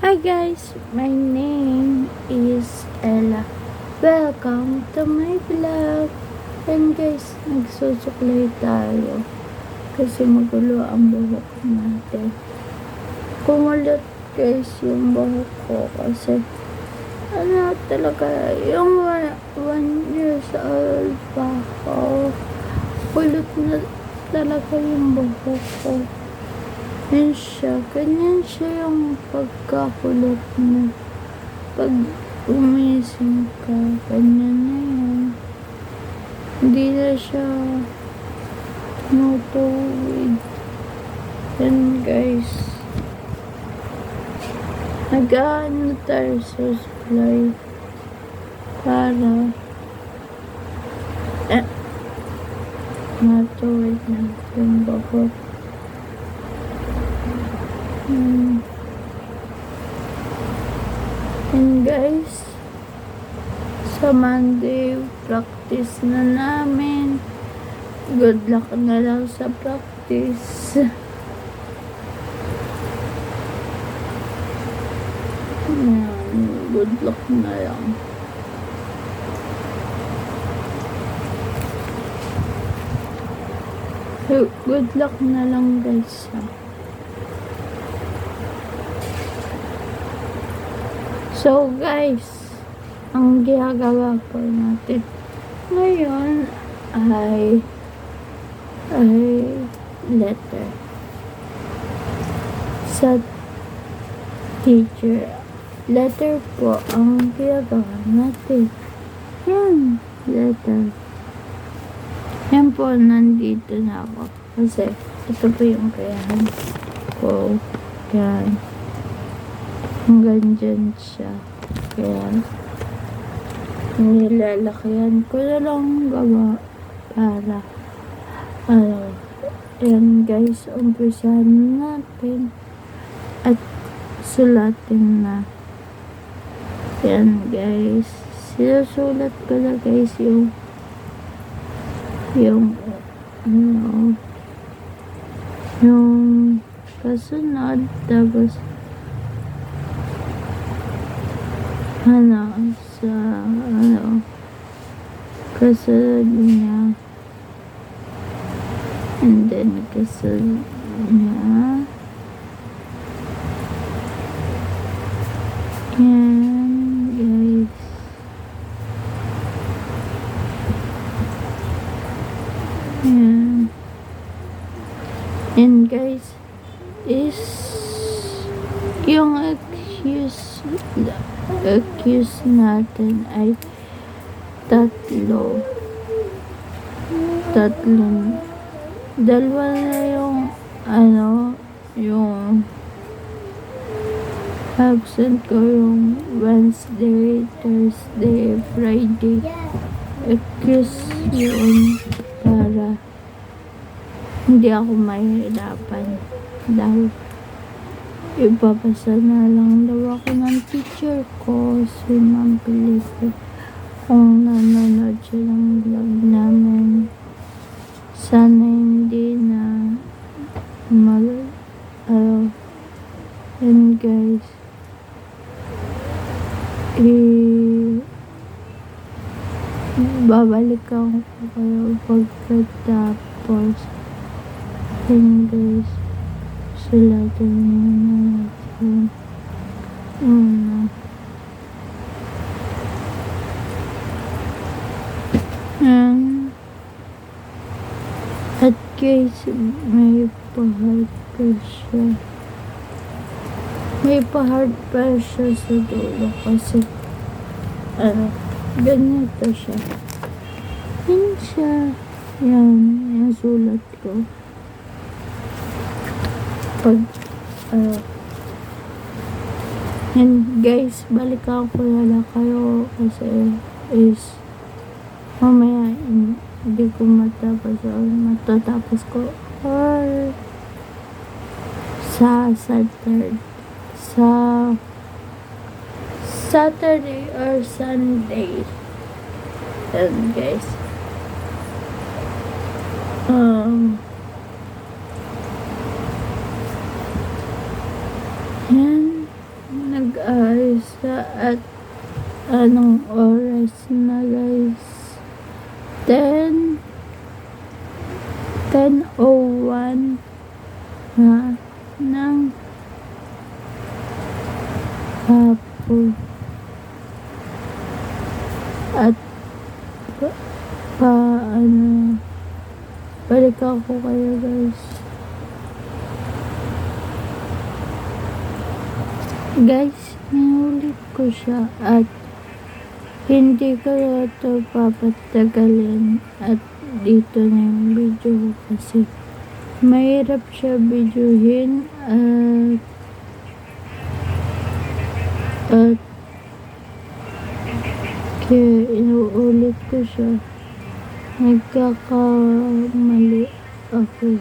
Hi guys, my name is Ella. Welcome to my vlog. And guys, nagsusuklay tayo kasi magulo ang buhok natin. Kumulit guys yung buhok ko kasi talaga yung 1 years old pa ako. Kulot na talaga yung buhok ko. Ganyan siya yung pagkakulot na pag umising ka, ganyan na yan. Hindi na siya tumutuwid. Yan guys. Nag-ano tayo sa supply para matuwid na yung buhok. And guys, sa Monday practice na namin. Good luck na lang sa practice. Good luck na lang. Good luck na lang guys. So guys, ang ginagawa po natin ngayon ay letter sa teacher. Letter po ang ginagawa natin. Yan, letter. Yan po, nandito na ako. Kasi ito po yung kayahan ko. Yan. Hanggang dyan siya. Kaya nilalakayan ko na lang gawa para yan guys, umpisahan natin at sulatin na. Yan guys, sinusulat ko na guys yung kasunod, tapos kasunod niya, and then kasunod niya, yan guys. Yan. And guys, is yung accuse natin ay dalawa na yung absent ko, yung Wednesday, Thursday, Friday. Accuse yun para hindi ako mahirapan dahil ipapasa na lang daw ako ng teacher ko, si Ma'am Felipe, kung nanonood siya ng vlog namin. Sana hindi na and guys, babalikan ko kayo pagkatapos. And guys, sulatin muna natin at guys, may pa-hard pa siya sa dulo kasi ganito siya. Yan siya. Yan, yung sulat ko. And guys, balikan ko na kayo kasi mamaya hindi ko matatapos ko or sa Saturday or Sunday. And guys, yan, siya at anong oras na guys? 10:01 na ng hapon. At balik ako kayo guys. Guys, ninulit ko siya at hindi ko ito papatagalin at dito na yung video ko kasi mahirap siya videohin at kaya inuulit ko siya. Nagkakamali ako.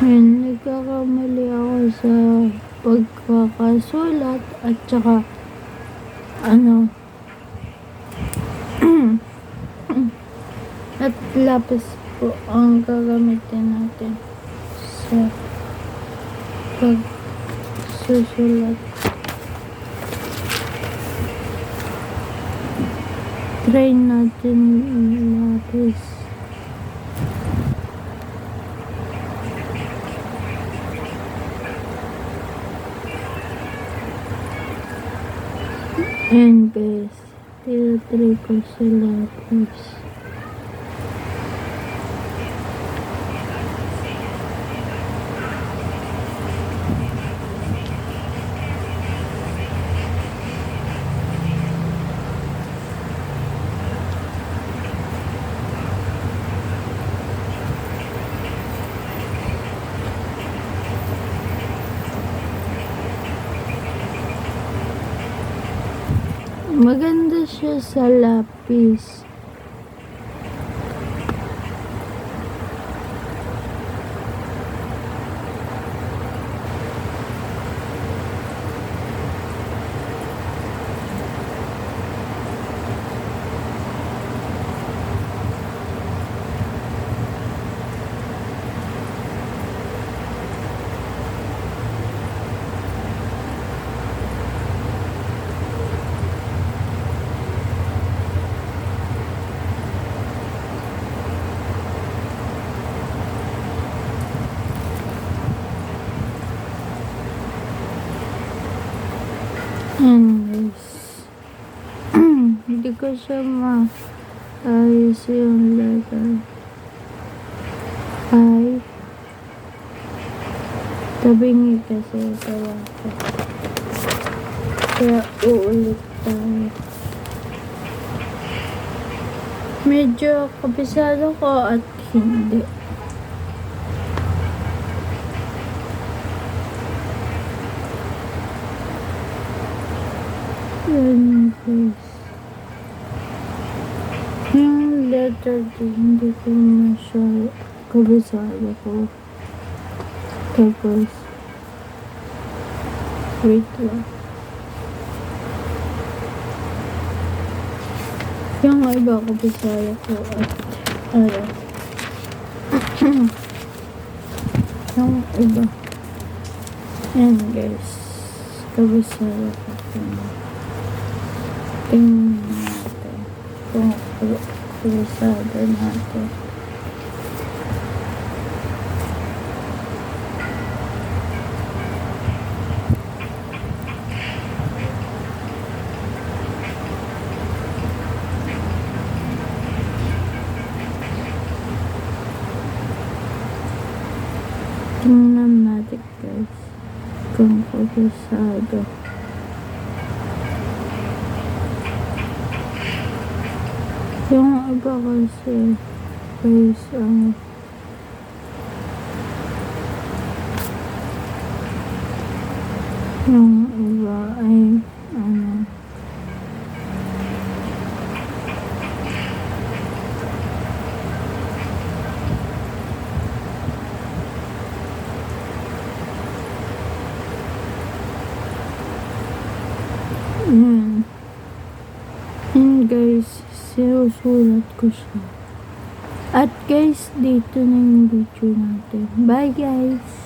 Nagkakamali ako sa pagkakasulat at saka at lapis po ang gagamitin natin sa pagsusulat. Try natin lapis. And guys, tinatry ko sa lapis. Maganda siya sa lapis. Anyways, hindi ko siya maayos yung letter I. Tabingi kasi kaya ko. Kaya uulit tayo. Medyo kabisado ko at hindi. Yan guys. Yung letter din, hindi ko masyado kabisado ko. Tapos, wait lang. Yung iba kabisado ko at yung iba. Yan guys. Kabisado ko. Tingnan natin kung kabisado natin. Tingnan natin guys kung kabisado. Yung iba kasi guys yung iba ay Yun guys, sinusulat ko siya. At guys, dito na yung video natin. Bye guys!